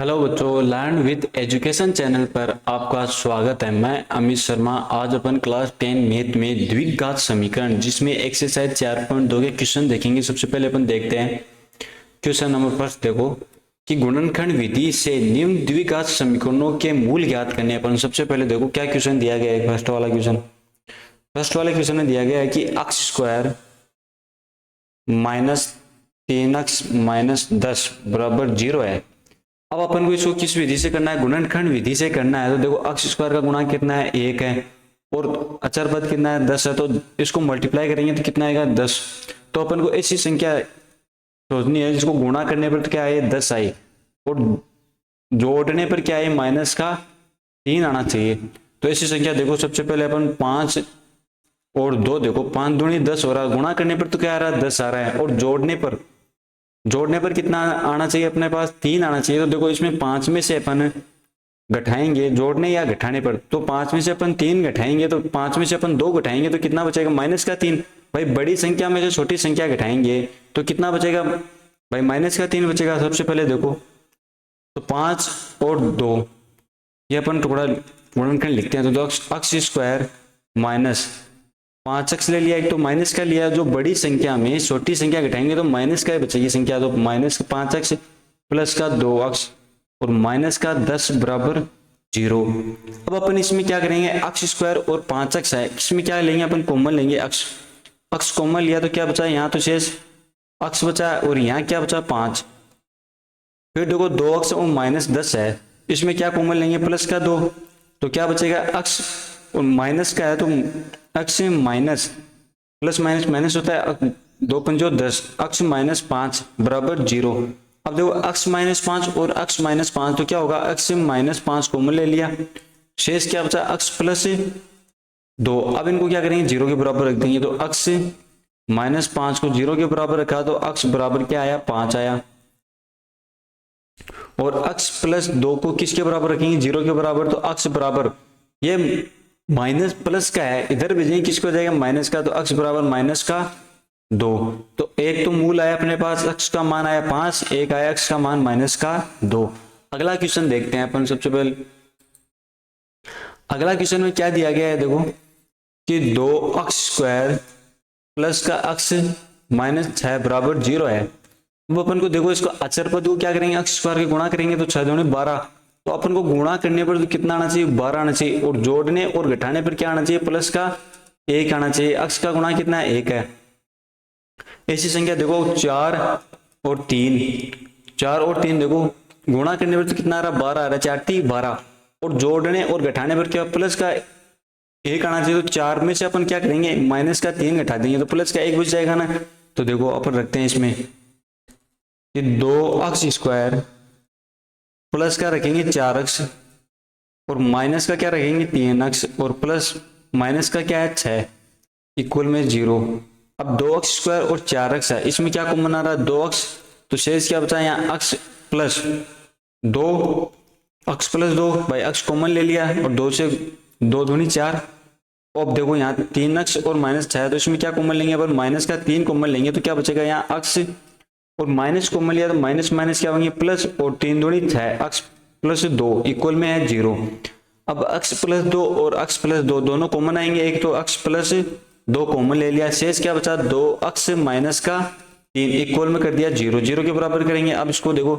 Hello बच्चों, learn with education channel पर आपका स्वागत है। मैं अमित शर्मा। आज अपन क्लास 10 मैथ में द्विघात समीकरण जिसमें एक्सरसाइज 4.2 के क्वेश्चन देखेंगे। सबसे पहले अपन देखते हैं क्वेश्चन नंबर फर्स्ट। देखो कि गुणनखंड विधि से निम्न द्विघात समीकरणों के मूल ज्ञात करने। अपन सबसे पहले देखो क्या क्वेश्चन दिया गया है। फर्स्ट वाले क्वेश्चन में दिया गया है कि x square minus 3x minus 10 बराबर 0 है। अब अपन को इसको किस विधि से करना है? गुणनखंड विधि से करना है। तो देखो एक्स स्क्वायर का गुणा कितना है? 1 है और अचर पद कितना है? 10 है। तो इसको मल्टीप्लाई करेंगे तो कितना आएगा? 10। तो अपन को ऐसी संख्या सोचनी है जिसको गुणा करने पर तो क्या है? 10 आई और जोड़ने पर क्या है? माइनस का 3 आना चाहिए। तो ऐसी संख्या देखो सबसे पहले अपन 5 और 2 देखो 5 दूनी 10 हो रहा है। गुणा करने पर तो क्या आ रहा है? 10 आ रहा है और जोड़ने पर कितना आना चाहिए? अपने पास 3 आना चाहिए। तो देखो इसमें 5 में से अपन घटाएंगे जोड़ने या घटाने पर, तो 5 में से अपन 3 घटाएंगे तो 5 में से अपन 2 घटाएंगे तो कितना बचेगा? माइनस का 3। भाई बड़ी संख्या में से छोटी संख्या घटाएंगे तो कितना बचेगा? भाई माइनस का 3 बचेगा। सबसे पहले देखो तो 5 और 2 ये अपन टुकड़ा गुणनखंड लिखते हैं। तो एक्स स्क्वायर माइनस 5x ले लिया, एक तो माइनस का लिया। जो बड़ी संख्या में छोटी संख्या घटाएंगे तो माइनस का बचेगी संख्या। तो माइनस 5x प्लस का 2x और माइनस का 10 बराबर 0। अब अपन इसमें क्या करेंगे? एक्स स्क्वायर और 5x है, इसमें क्या लेंगे? अपन कॉमन लेंगे। एक्स कॉमन लिया तो क्या बचा? यहाँ तो शेष x बचा और यहाँ क्या बचा? 5। फिर देखो 2x और माइनस 10 है, इसमें क्या कॉमन लेंगे? प्लस का 2। तो क्या बचेगा? x और माइनस का है तो x minus plus minus minus होता है। 2 पंजो 10, x माइनस 5 बराबर 0। अब देखो x माइनस 5 और x माइनस 5 तो क्या होगा? x माइनस 5 कॉमन ले लिया, शेष क्या बचा? x plus 2। अब इनको क्या करेंगे? 0 के बराबर रख देंगे। तो x माइनस 5 को 0 के बराबर रखा तो x बराबर क्या आया? 5 आया। और x प्लस 2 को किसके बराबर रखेंगे? 0 के बराबर। तो x बराबर ये माइनस प्लस का है, इधर भेजेंगे किसको जाएगा? माइनस का। तो x बराबर माइनस का 2। तो एक तो मूल आया अपने पास, x का मान आया 5, एक आया x का मान माइनस का 2। अगला क्वेश्चन देखते हैं अपन। सबसे पहले अगला क्वेश्चन में क्या दिया गया है? देखो कि 2x स्क्वायर प्लस का x माइनस 6 बराबर 0 है। अब अपन को देखो इसको अचर पद को क्या करेंगे? x स्क्वायर के गुणा करेंगे तो 6 दूनी 12। तो अपन को गुणा करने पर तो कितना आना चाहिए? 12 आना चाहिए और जोड़ने और घटाने पर क्या आना चाहिए? प्लस का 1 आना चाहिए। x का गुणा कितना है? 1 है। ऐसी संख्या देखो 4 और 3 देखो गुणा करने पर तो कितना आ रहा? 12 आ रहा है। 4 3 12 और जोड़ने और घटाने पर क्या? प्लस का 1 आना चाहिए। तो 4 में से अपन क्या करेंगे? माइनस का 3 घटा देंगे तो प्लस का 1 बच जाएगा ना। तो देखो अपन रखते हैं इसमें कि 2x स्क्वायर प्लस का रखेंगे 4x और माइनस का क्या रखेंगे? 3x और प्लस माइनस का क्या है? 6 इक्वल में 0। अब 2x स्क्वायर और 4x है, इसमें क्या कॉमन आ रहा है? 2x। तो शेष क्या बचा? यहाँ x प्लस 2, x प्लस 2 भाई x कॉमन ले लिया और 2 से 2 दूनी 4। अब देखो यहाँ 3x और माइनस 6 है तो इसमें क्या कॉमन लेंगे? अपन माइनस का 3 कॉमन लेंगे तो क्या बचेगा? यहाँ x और माइनस कॉमन लिया तो माइनस माइनस क्या होंगे? प्लस और 3 दूनी 6, x प्लस 2 इक्वल में है 0। अब x प्लस 2 और x प्लस 2 दोनों कॉमन आएंगे, एक तो x प्लस 2 कॉमन ले लिया, शेष क्या बचा? 2x माइनस का 3 इक्वल में कर दिया 0। 0 के बराबर करेंगे। अब इसको देखो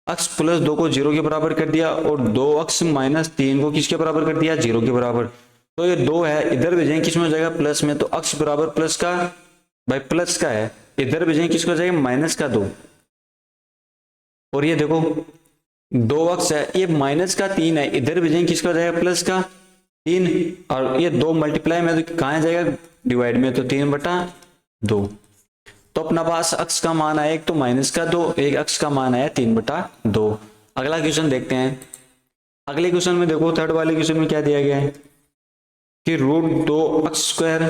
x प्लस 2 को 0 के बराबर कर दिया और 2x माइनस 3 को किसके बराबर कर दिया? 0 के बराबर। तो ये 2 है, इधर भेजेंगे किसमें हो जाएगा? प्लस में। तो x बराबर प्लस का भाई प्लस का है, इधर भेजेंगे किसको हो जाएगा? माइनस का 2। और ये देखो 2x है, ये माइनस का 3 है, इधर भेजेंगे किसको हो जाएगा? प्लस का 3। और ये 2 मल्टीप्लाई में तो कहाँ जाएगा? डिवाइड में। तो 3/2। तो अपना पास x का मान आया एक तो माइनस का 2, एक x का मान आया 3/2। अगला क्वेश्चन देखते हैं। अगले क्वेश्चन में देखो थर्ड वाले क्वेश्चन में क्या दिया गया है कि √2x square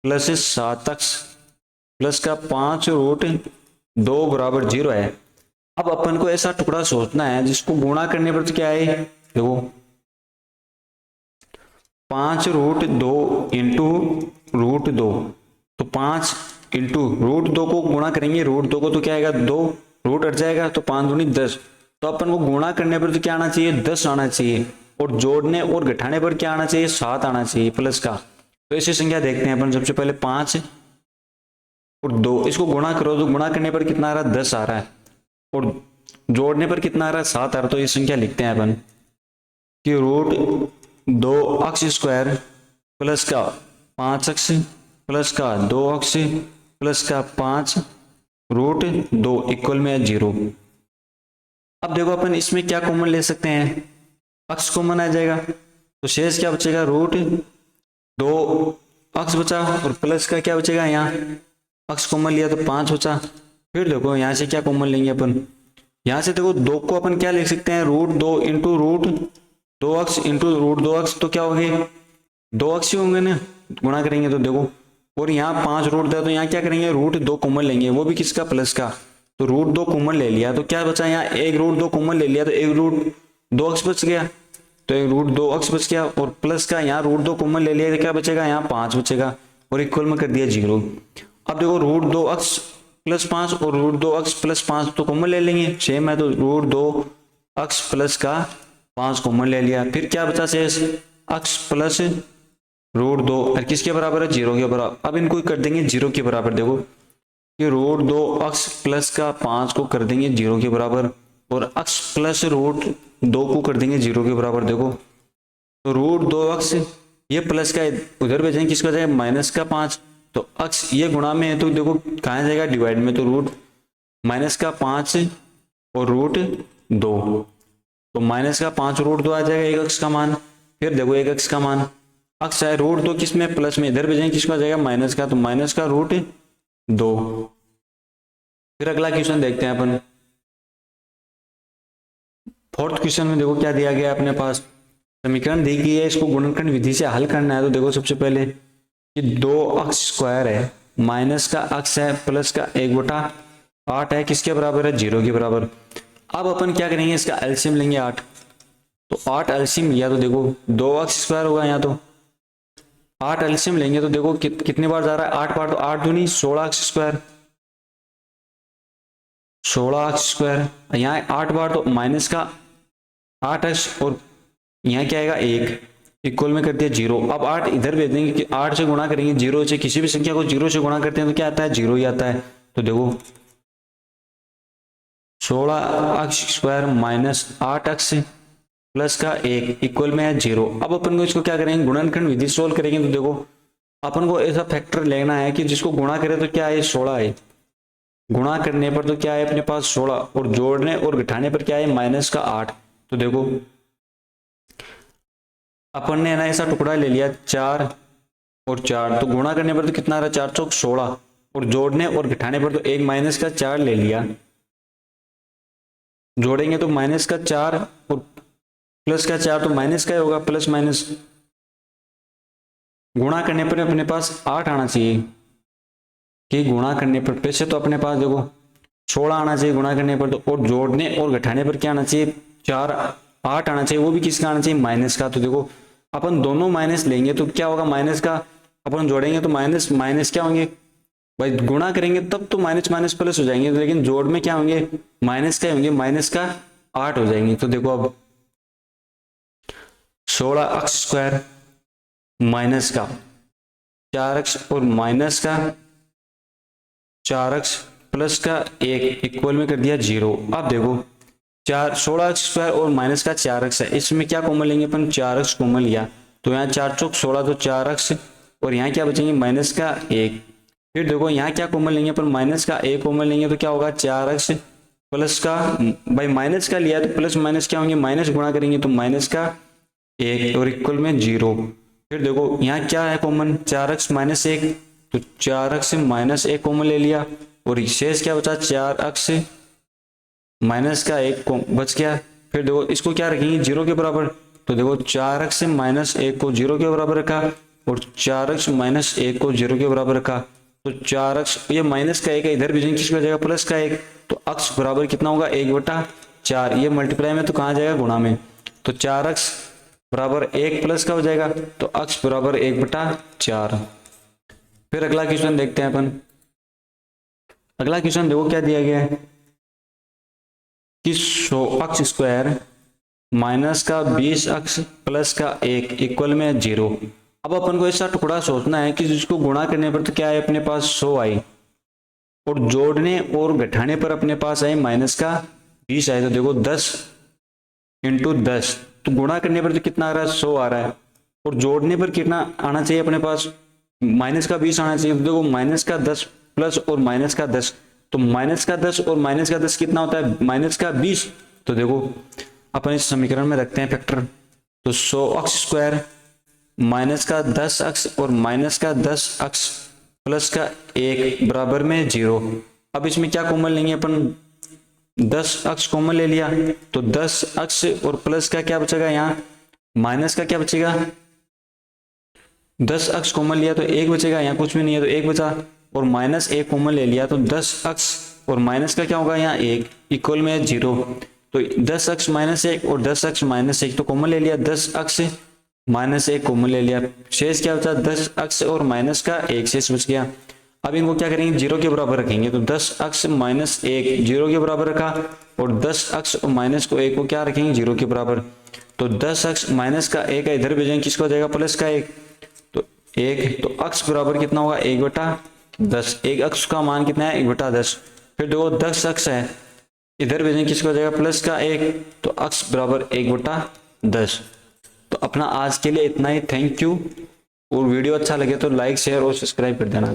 plus 7x plus का 5 √2 बराबर 0 है। अब अपन को ऐसा टुकड़ा सोचना है जिसको गुणा करने पर तो क्या है? देखो 5√2 इंटू √2, तो 5 इंटू √2 को गुणा करेंगे, √2 को तो क्या आएगा? 2 रूट हट जाएगा तो 5 दूनी 10 तो अपन को गुणा करने पर तो क्या आना चाहिए, 10 आना चाहिए, और जोड़ने और घटाने पर क्या आना चाहिए, 7 आना चाहिए प्लस का। तो ऐसी संख्या देखते हैं अपन। सबसे पहले 5 और 2, इसको गुणा करो तो गुणा करने पर कितना आ रहा है, 10 आ रहा है, और जोड़ने पर कितना आ रहा है, 7 आ रहा है। तो ये संख्या लिखते हैं अपन कि √2x² प्लस का 5x प्लस का 2x प्लस का 5 √2 इक्वल में 0। अब देखो अपन इसमें क्या कॉमन ले सकते हैं, x कॉमन आ जाएगा, तो शेष क्या बचेगा, √2x बचा, और प्लस का क्या बचेगा, यहाँ x कॉमन लिया तो 5 बचा। फिर देखो यहाँ से क्या कॉमन लेंगे अपन, यहाँ से देखो 2 को अपन क्या लिख सकते हैं, √2 इंटू √2x इंटू √2x, तो क्या हो गए, 2x ही होंगे ना, गुणा करेंगे तो देखो। और यहाँ 5 रूट दिया तो यहाँ क्या करेंगे, √2 कॉमन लेंगे, वो भी किसका, प्लस का। तो √2 कॉमन ले लिया तो क्या बचा, यहाँ एक √2 कॉमन ले लिया तो एक √2x बच गया, तो एक √2x बच गया, और प्लस का यहाँ √2 कॉमन ले लिया तो क्या बचेगा, यहाँ 5 बचेगा, और इक्वल में कर दिया 0। अब देखो √2x प्लस 5 और √2x प्लस 5 तो कॉमन ले लेंगे, सेम है, तो √2x प्लस का 5 कॉमन ले लिया। फिर क्या बचा शेष, x प्लस √2, और किसके बराबर है, 0 के बराबर। अब इनको कर देंगे 0 के बराबर। देखो कि √2x प्लस का 5 को कर देंगे 0 के बराबर, और x प्लस √2 को कर देंगे 0 के बराबर। देखो तो √2x ये प्लस का उधर भेजेंगे, किसका जाएगा, माइनस का 5, तो x ये गुणा में है तो देखो कहाँ जाएगा, डिवाइड में, तो -5 और √2, तो -5 √2 आ जाएगा एक x का मान। फिर देखो एक x का मान, x है √2 किस में, प्लस में, इधर भेजेंगे किसका जाएगा, माइनस का, तो माइनस का √2। फिर अगला क्वेश्चन देखते हैं अपन। फोर्थ क्वेश्चन में देखो क्या दिया गया अपने पास, समीकरण दी गई है, इसको गुणनखंड विधि से हल करना है। तो देखो सबसे पहले कि 2x² है, माइनस का x है, प्लस का 1/8 है, किसके बराबर है, 0 के बराबर। अब अपन क्या करेंगे, इसका एलसीएम लेंगे 8, तो 8 एलसीएम लिया तो देखो 2x² होगा, यहाँ तो 8 एलसीएम लेंगे तो देखो कितने बार जा रहा है, 8 बार, तो 8 दूनी 16x², 16x², यहाँ 8 बार तो माइनस का 8x, और यहाँ क्या आएगा 1, इक्वल में कर दिया 0। अब 8 इधर भेज देंगे कि 8 से गुणा करेंगे, 0 से किसी भी संख्या को 0 से गुणा करते हैं तो क्या आता है, 0 ही आता है। तो देखो 16x² माइनस 8x प्लस का 1 इक्वल में है 0। अब अपन को इसको क्या करेंगे, गुणनखंड विधि सोल्व करेंगे। तो देखो अपन को ऐसा फैक्टर लेना है कि जिसको गुणा करे तो क्या है, 16 है, गुणा करने पर तो क्या है अपने पास 16, और जोड़ने और घटाने पर क्या है, माइनस का 8। तो देखो अपन ने ना ऐसा टुकड़ा ले लिया 4 और 4, तो गुणा करने पर तो कितना आ रहा है, 4 चौक 16, और जोड़ने और घटाने पर तो एक माइनस का 4 ले लिया, जोड़ेंगे तो माइनस का 4 और प्लस का 4 तो माइनस का ही होगा, प्लस माइनस। गुणा करने पर अपने पास 8 आना चाहिए, कि गुणा करने पर पैसे तो अपने पास देखो 16 आना चाहिए गुणा करने पर, तो और जोड़ने और घटाने पर क्या आना चाहिए, 8 आना चाहिए, वो भी किसका आना चाहिए, माइनस का। तो देखो अपन दोनों माइनस लेंगे तो क्या होगा, माइनस का अपन जोड़ेंगे तो माइनस माइनस क्या होंगे भाई, गुणा करेंगे तब तो माइनस माइनस प्लस हो जाएंगे, लेकिन जोड़ में क्या होंगे, माइनस का होंगे, माइनस का 8 हो जाएंगे। तो देखो अब 16x² माइनस का 4x और माइनस का 4x प्लस का 1 इक्वल में कर दिया 0। अब देखो 16x² और माइनस का 4x है, इसमें क्या कॉमन लेंगे अपन, 4x कॉमन लिया, तो यहाँ 4 चौक 16, तो 4x, और यहाँ क्या बचेंगे, माइनस का 1। फिर देखो यहाँ क्या कॉमन लेंगे अपन, माइनस का 1 कॉमन लेंगे तो क्या होगा, 4x प्लस का, भाई माइनस का लिया तो प्लस माइनस क्या होंगे, माइनस गुणा करेंगे तो माइनस का 1 और इक्वल में 0। फिर देखो यहाँ क्या है कॉमन, 4x माइनस 1, तो 4x माइनस 1 कॉमन ले लिया, और शेष क्या बचा, 4x माइनस का 1 बच गया। फिर देखो इसको क्या रखेंगे, 0 के बराबर, तो देखो 4x माइनस 1 को 0 के बराबर रखा, और 4x माइनस 1 को 0 के बराबर रखा, तो 4x ये माइनस का 1 है, इधर भेजेंगे किसको जाएगा, प्लस का 1, तो x बराबर कितना होगा, 1/4, ये मल्टीप्लाई में तो कहाँ जाएगा, गुणा में, तो 4x बराबर 1 प्लस का हो जाएगा, तो x बराबर 1/4। फिर अगला क्वेश्चन देखते हैं अपन। अगला क्वेश्चन देखो क्या दिया गया है, कि 100 अक्स स्क्वायर माइनस का 20 अक्स प्लस का 1 इक्वल में 0। अब अपन को ऐसा टुकड़ा सोचना है कि जिसको गुणा करने पर तो क्या है अपने पास 100 आई, और जोड़ने और घटाने पर अपने पास आए माइनस का 20 आए। तो देखो 10 इंटू 10, तो गुणा करने पर तो कितना आ रहा है 100 आ रहा है, और जोड़ने पर कितना आना चाहिए अपने पास माइनस का 20 आना चाहिए। तो देखो माइनस का 10 प्लस और माइनस का 10, तो माइनस का 10 और माइनस का 10 कितना होता है माइनस का 20। तो देखो अपन इस समीकरण में रखते हैं फैक्टर, तो 100 अक्स स्क्वायर माइनस का 10 अक्स और माइनस का 10 अक्स प्लस का 1 बराबर में 0। अब इसमें क्या कॉमन लेंगे अपन, 10 अक्स कॉमन ले लिया, तो 10 अक्स और प्लस का क्या बचेगा, यहाँ माइनस का क्या बचेगा, 10 अक्स कॉमन लिया तो 1 बचेगा, यहाँ कुछ भी नहीं है तो 1 बचा, और माइनस 1 कॉमन ले लिया तो 10 अक्स और माइनस का क्या होगा यहाँ 1 इक्वल में 0। तो 10 अक्स माइनस 1 और 10 अक्स माइनस 1 तो कॉमन ले लिया, 10 अक्स माइनस 1 कॉमन ले लिया, शेष क्या बचा 10 अक्स और माइनस का 1 शेष बच गया। अब इनको क्या करेंगे 0 के बराबर रखेंगे, तो 10 अक्स माइनस 1 0 के बराबर रखा, और 10 अक्स और माइनस को 1 को क्या रखेंगे 0 के बराबर। तो 10 अक्स माइनस का 1 है इधर भेजेंगे, किसको जाएगा प्लस का 1, तो 1, तो अक्स बराबर कितना होगा 1/10, 1 अक्स का मान कितना है 1/10। फिर देखो 10 अक्स है इधर भेजेंगे, किसको जाएगा प्लस का 1, तो अक्स बराबर 1/10। तो अपना आज के लिए इतना ही, थैंक यू। और वीडियो अच्छा लगे तो लाइक शेयर और सब्सक्राइब कर देना।